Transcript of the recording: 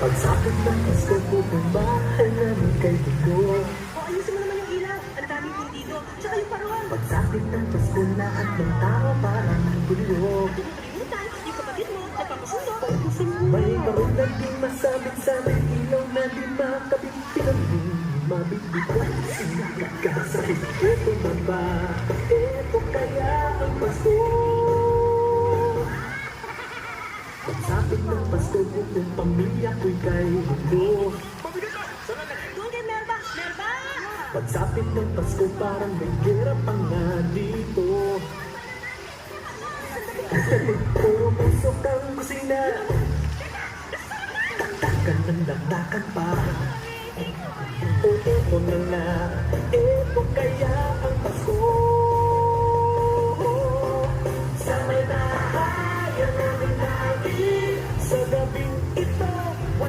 Pagsapit ng Pasko, buong bahay namin kay Dugo. O, ayusin mo naman yung ilaw. Ang daming dito. Tsaka yung parol. Pagsapit ng Pasko, lahat ng tao parang gulo. Hindi mo kalimutan, yung kapatid mo, nagpapasundo. May kaunang di masabit sa amin, ilaw na di makabit, pinaging mabibigay. Sinagad ka sa ito na ba? Ito kaya ang Pasko? Pagsapit ng Pasko, buong pamilya ko'y kay Dugo. Doon kay Merba. Merba! Pagsapit ng Pasko, parang may gera pa nga dito. Puro pusok ang kusina, taktakan ng dakdakan pa. Oo na nga, ito kaya